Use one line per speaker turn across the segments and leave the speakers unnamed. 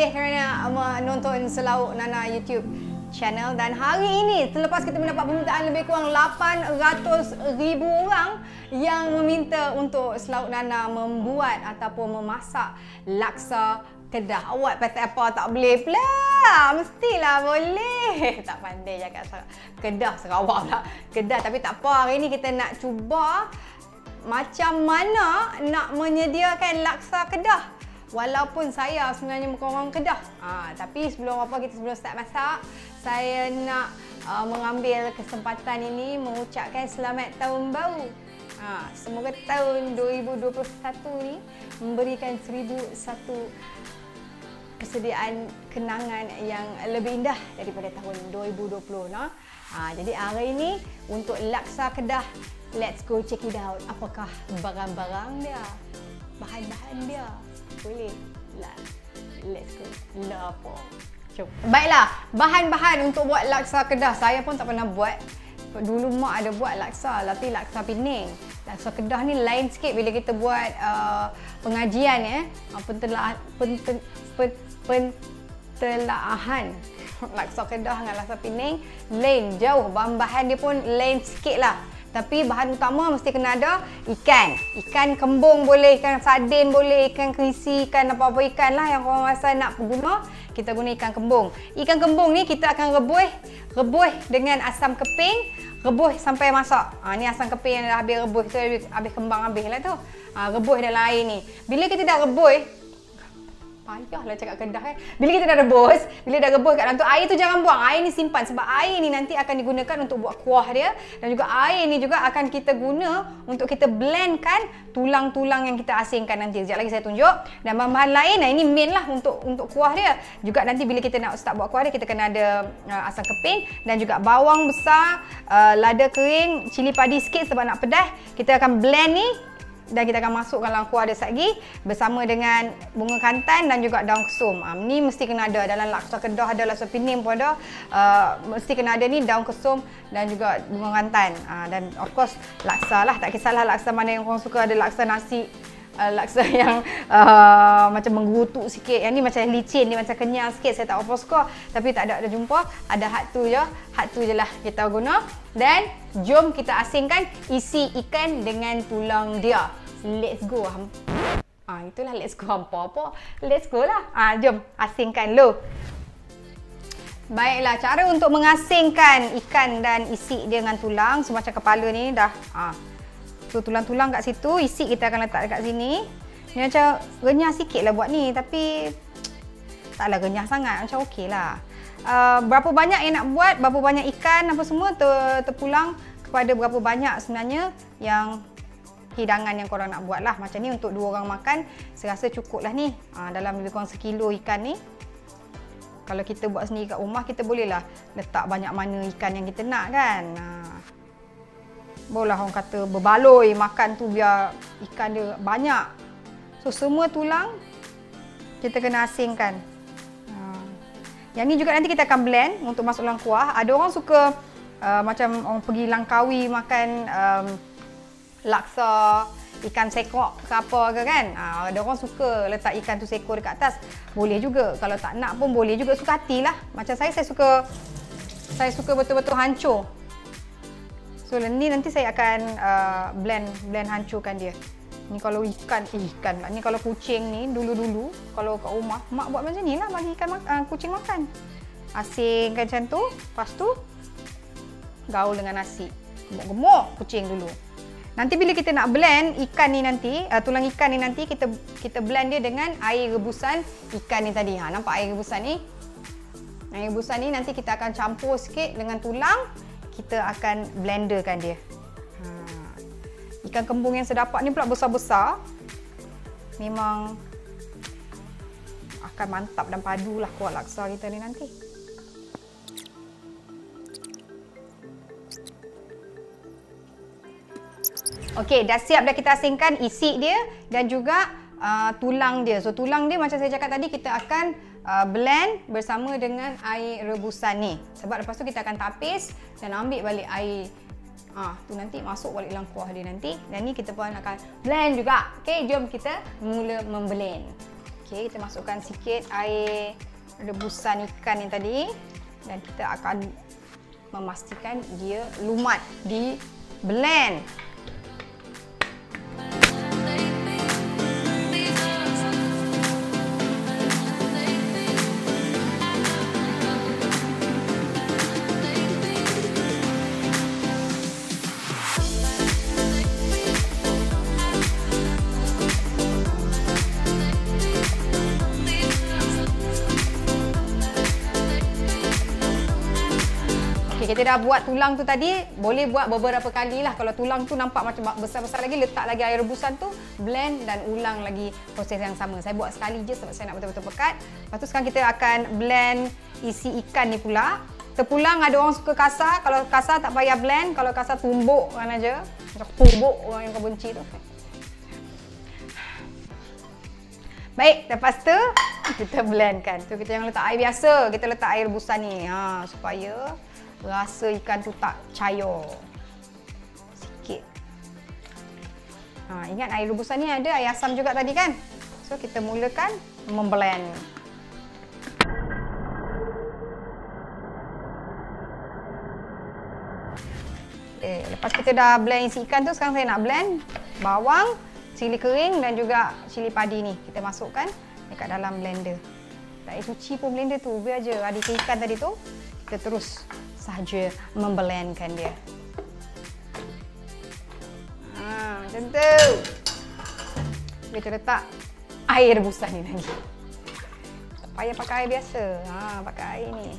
kasih kerana menonton Selauk Nana YouTube channel. Dan hari ini, selepas kita mendapat permintaan lebih kurang 800,000 orang yang meminta untuk Selauk Nana membuat ataupun memasak laksa Kedah. Awak pasal apa tak boleh pula? Mestilah boleh. Tak pandai cakap Kedah, Sarawak pula. Kedah, tapi tak apa. Hari ni kita nak cuba macam mana nak menyediakan laksa Kedah. Walaupun saya sebenarnya bukan orang Kedah. Tapi sebelum start masak, saya nak mengambil kesempatan ini mengucapkan selamat tahun baru. Semoga tahun 2021 ni memberikan 1001 persediaan kenangan yang lebih indah daripada tahun 2020. Jadi hari ini untuk laksa Kedah, let's go check it out. Apakah barang-barang dia, bahan-bahan dia. Boleh lah. Let's go. Lapo. Jom. Baiklah, bahan-bahan untuk buat laksa Kedah. Saya pun tak pernah buat. Dulu mak ada buat laksa, tapi laksa Pening. Laksa Kedah ni lain sikit bila kita buat pengajian pentelaahan. Laksa Kedah dengan laksa Pening lain jauh. Bahan-bahan dia pun lain sikit lah. Tapi bahan utama mesti kena ada ikan. Ikan kembung boleh, ikan sardin boleh, ikan kerisi, ikan apa-apa ikan lah yang korang rasa nak guna. Kita guna ikan kembung. Ikan kembung ni kita akan rebus dengan asam keping. Rebus sampai masak. Ni asam keping yang dah habis rebus tu, habis kembang habis lah tu. Rebus dalam air ni. Bila kita dah rebus, payahlah cakap Kedah kan. Bila kita dah rebus kat dalam tu, air tu jangan buang. Air ni simpan sebab air ni nanti akan digunakan untuk buat kuah dia. Dan juga air ni juga akan kita guna untuk kita blendkan tulang-tulang yang kita asingkan nanti. Sekejap lagi saya tunjuk. Dan bahan-bahan lain, ini main lah untuk kuah dia. Juga nanti bila kita nak start buat kuah dia, kita kena ada asam keping dan juga bawang besar, lada kering, cili padi sikit sebab nak pedas. Kita akan blend ni dan kita akan masukkan dalam kuah dia lagi bersama dengan bunga kantan dan juga daun kesum. Ni mesti kena ada dalam laksa Kedah, ada laksa Pening pun ada. Mesti kena ada ni daun kesum dan juga bunga kantan. Dan of course laksa lah, tak kisahlah laksa mana yang korang suka. Ada laksa nasi, laksa yang macam menggerutuk sikit. Yang ni macam licin, ni macam kenyal sikit. Saya tak apa suka, tapi tak ada jumpa. Ada hat tu je lah kita guna. Dan jom kita asingkan isi ikan dengan tulang dia. Let's go. Itulah let's go. Apa-apa let's go lah. Jom asingkan dulu. Baiklah, cara untuk mengasingkan ikan dan isi dia dengan tulang. So macam kepala ni dah so tulang-tulang kat situ, isi kita akan letak dekat sini. Ni macam renyah sikit lah buat ni, tapi taklah renyah sangat, macam okey lah. Berapa banyak yang nak buat, berapa banyak ikan apa semua terpulang kepada berapa banyak sebenarnya yang hidangan yang korang nak buat lah. Macam ni untuk 2 orang makan, saya rasa cukup lah ni. Dalam lebih kurang 1 kilo ikan ni. Kalau kita buat sendiri kat rumah, kita boleh lah letak banyak mana ikan yang kita nak kan. Boleh orang kata berbaloi makan tu biar ikan dia banyak. So semua tulang kita kena asingkan. Yang ni juga nanti kita akan blend untuk masuk dalam kuah. Ada orang suka macam orang pergi Langkawi makan laksa ikan sekok ke apa ke kan. Ada orang suka letak ikan tu sekor dekat atas. Boleh juga. Kalau tak nak pun boleh juga, suka hatilah. Macam saya suka betul-betul hancur. So ni nanti saya akan blend hancurkan dia. Ni kalau ikan lah. Ni kalau kucing ni dulu kalau kat rumah mak buat macam ni lah, bagi ikan kucing makan. Asingkan macam tu, lepas tu gaul dengan nasi. Gemuk kucing dulu. Nanti bila kita nak blend ikan ni nanti, tulang ikan ni nanti kita blend dia dengan air rebusan ikan ni tadi. Nampak air rebusan ni? Air rebusan ni nanti kita akan campur sikit dengan tulang. Kita akan blenderkan dia. Ikan kembung yang saya dapat ni pula besar-besar. Memang akan mantap dan padulah kuah laksa kita ni nanti. Okey, dah siap dah kita asingkan isi dia dan juga tulang dia. So tulang dia macam saya cakap tadi, kita akan blend bersama dengan air rebusan ni. Sebab lepas tu kita akan tapis dan ambil balik air tu nanti masuk balik dalam kuah dia nanti. Dan ni kita pun akan blend juga. Okey, jom kita mula memblend. Okey, kita masukkan sikit air rebusan ikan ni tadi dan kita akan memastikan dia lumat di blend. Kita dah buat tulang tu tadi, boleh buat beberapa kali lah. Kalau tulang tu nampak macam besar-besar lagi, letak lagi air rebusan tu, blend dan ulang lagi proses yang sama. Saya buat sekali je sebab saya nak betul-betul pekat. Lepas tu sekarang kita akan blend isi ikan ni pula. Terpulang ada orang suka kasar, kalau kasar tak payah blend, kalau kasar tumbuk kan aja. Macam tumbuk orang yang kau benci tu. Baik, lepas tu kita blendkan. Tu kita jangan letak air biasa, kita letak air rebusan ni. Supaya rasa ikan tu tak cair sikit. Ingat air rebusan ni ada air asam juga tadi kan? So kita mulakan memblend. Lepas kita dah blend isi ikan tu, sekarang saya nak blend bawang, cili kering dan juga cili padi ni. Kita masukkan dekat dalam blender. Tak payah cuci pun blender tu, biar je ada ikan tadi tu. Kita terus sahaja memblendkan dia. Macam tu. Kita letak air rebusan ni lagi. Tak payah pakai air biasa. Pakai air ni.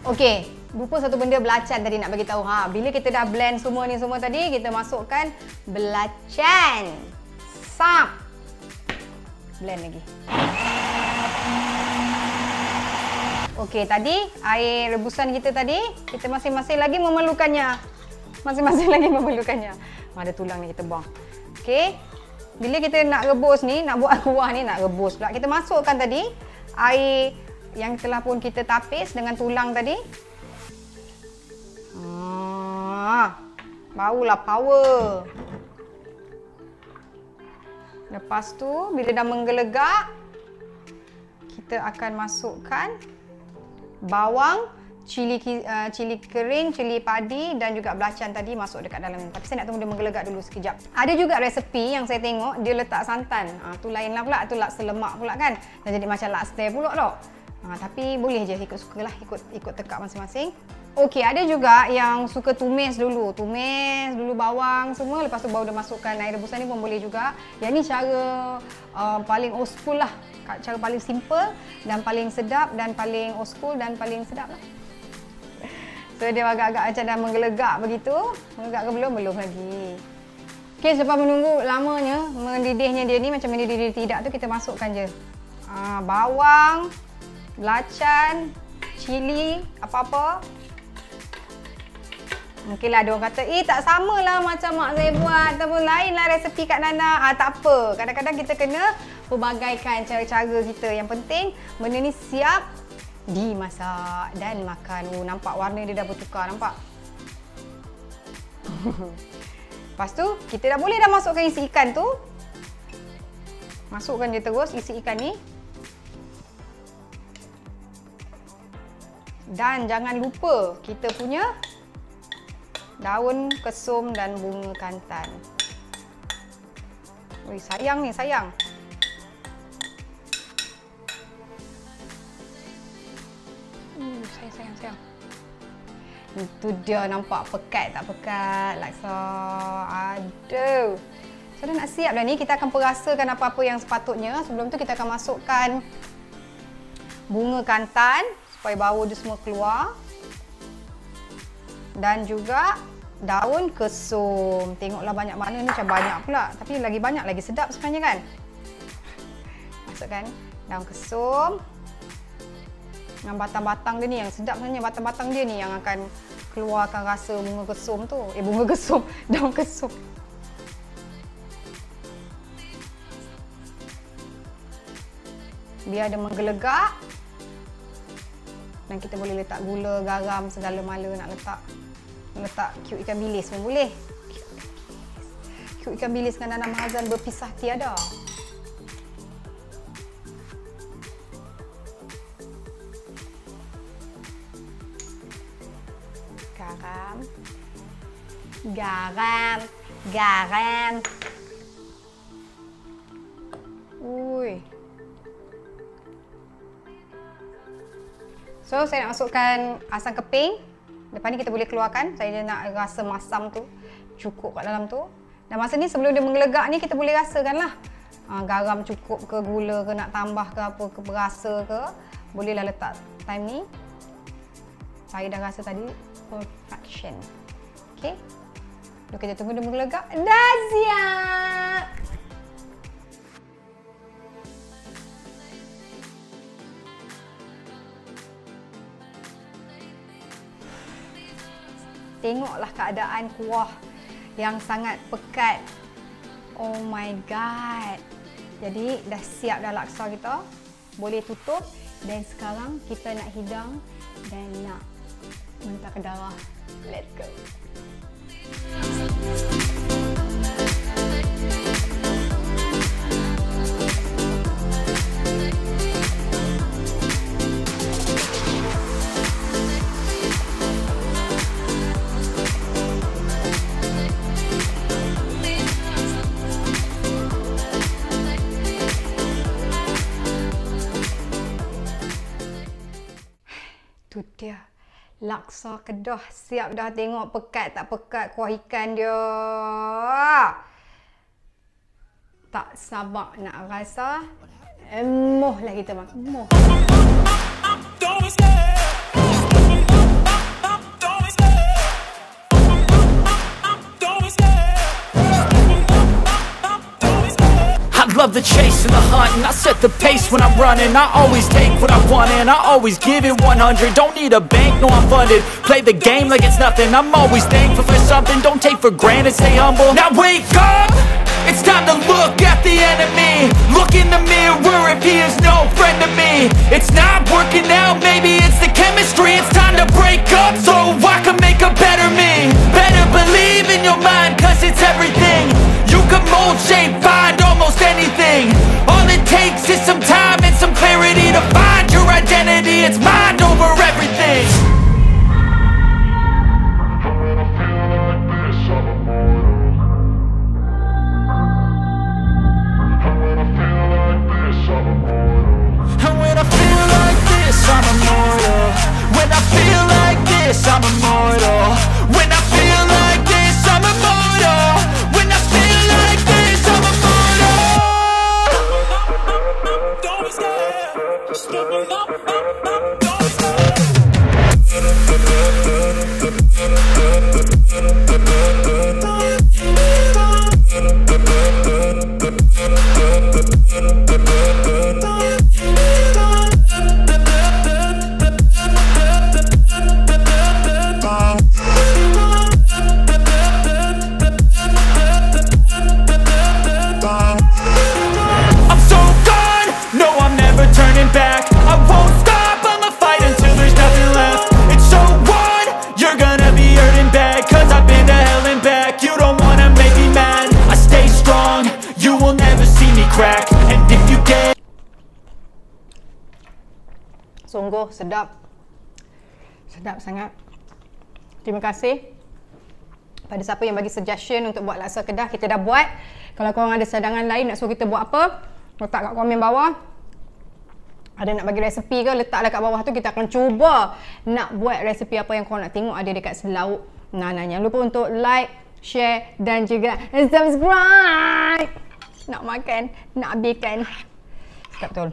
Okey, lupa satu benda belacan tadi nak bagi tahu. Bila kita dah blend semua ni semua tadi, kita masukkan belacan. Sap. Blend lagi. Okey, tadi air rebusan kita tadi, kita masing-masing lagi memerlukannya. Ada tulang ni kita buang. Okey. Bila kita nak rebus ni, nak buat kuah ni, nak rebus pula. Kita masukkan tadi air yang telah pun kita tapis dengan tulang tadi. Barulah power. Lepas tu bila dah menggelegak, kita akan masukkan bawang, cili kering, cili padi dan juga belacan tadi masuk dekat dalam ni. Tapi saya nak tunggu dia menggelegak dulu sekejap. Ada juga resepi yang saya tengok dia letak santan. Tu lain lah pula, tu laksa lemak pula kan. Dan jadi macam laksa pula tau. Tapi boleh je, ikut sukalah, ikut tekak masing-masing. Okey, ada juga yang suka tumis dulu bawang semua, lepas tu baru dia masukkan air rebusan ni pun boleh juga. Yang ni cara paling old school lah, cara paling simple dan paling sedap dan paling old school dan paling sedap lah. So dia agak-agak macam dah menggelegak begitu. Menggelegak ke belum? Belum lagi. Okey, selepas menunggu lamanya mendidihnya dia ni, macam mendidih tidak tu, kita masukkan je bawang, belacan, cili, apa-apa. Mungkinlah ada orang kata, tak samalah macam mak saya buat ataupun lainlah resepi Kak Nana. Tak apa. Kadang-kadang kita kena pelbagaikan cara-cara kita. Yang penting benda ni siap dimasak dan makan. Nampak warna dia dah bertukar, nampak? Lepas tu, kita dah boleh dah masukkan isi ikan tu. Masukkan je terus isi ikan ni. Dan jangan lupa kita punya daun kesum dan bunga kantan. Sayang ni, sayang. Sayang. Itu dia, nampak pekat tak pekat laksa. Aduh. So dah nak siap dah ni, kita akan perasakan apa-apa yang sepatutnya. Sebelum tu kita akan masukkan bunga kantan supaya bau dia semua keluar. Dan juga daun kesum. Tengoklah banyak mana ni, macam banyak pula. Tapi lagi banyak lagi sedap sebenarnya kan. Masukkan daun kesum. Dengan batang-batang dia ni yang sedap sebenarnya. Batang-batang dia ni yang akan keluarkan rasa bunga kesum tu. Bunga kesum, daun kesum. Biar dia menggelegak. Dan kita boleh letak gula, garam, segala mala nak letak. Nak letak cube ikan bilis pun boleh. Cube ikan bilis dengan Nana Mahazan berpisah tiada. Garam. Garam. Garam. Ui. So, saya nak masukkan asam keping. Lepas ni kita boleh keluarkan. Saya nak rasa masam tu cukup kat dalam tu. Dan masa ni sebelum dia menggelegak ni kita boleh rasakan lah. Garam cukup ke, gula ke, nak tambah ke apa ke, berasa ke. Bolehlah letak time ni. Saya dah rasa tadi perfection. Okay. Lalu kita tunggu dia menggelegak. Dah siap! Tengoklah keadaan kuah yang sangat pekat. Oh my god. Jadi dah siap dah laksa kita. Boleh tutup. Dan sekarang kita nak hidang dan nak muntah ke darah. Let's go. Tu dia. Laksa Kedah siap dah. Tengok pekat tak pekat kuah ikan dia. Tak sabar nak rasa. Emoh lah kita bang. Emoh.
Love the chase and the hunt, and I set the pace when I'm running. I always take what I want and I always give it 100. Don't need a bank, no I'm funded. Play the game like it's nothing. I'm always thankful for something. Don't take for granted, stay humble. Now wake up, it's time to look at the enemy. Look in the mirror if he is no friend to me. It's not working out, maybe it's the chemistry. It's time to break up so I can make a better me. Better believe in your mind, cause it's everything. You can mold, shape, find almost anything. All it takes is some time and some clarity to find your identity. It's mind over everything. And when I feel like this, I'm immortal. When I feel like this, I'm immortal. When I feel like this, I'm immortal. When I feel like this, I'm immortal. Don't be scared. Just level up, don't be scared. I'm so gone, no I'm never turning back. I won't stop, I'ma fight until there's nothing left. It's so on, you're gonna be hurting bad. Cause I've been to hell and back. You don't wanna make me mad. I stay strong, you will never see me crack. And if you get
Sungguh sedap. Sedap sangat. Terima kasih pada siapa yang bagi suggestion untuk buat laksa Kedah. Kita dah buat. Kalau korang ada cadangan lain nak suruh kita buat apa, letak kat komen bawah. Ada nak bagi resepi ke, letaklah kat bawah tu. Kita akan cuba nak buat resepi apa yang korang nak tengok ada dekat Lauk Nana. Jangan lupa untuk like, share dan juga subscribe. Nak makan, nak habiskan. Sedap betul.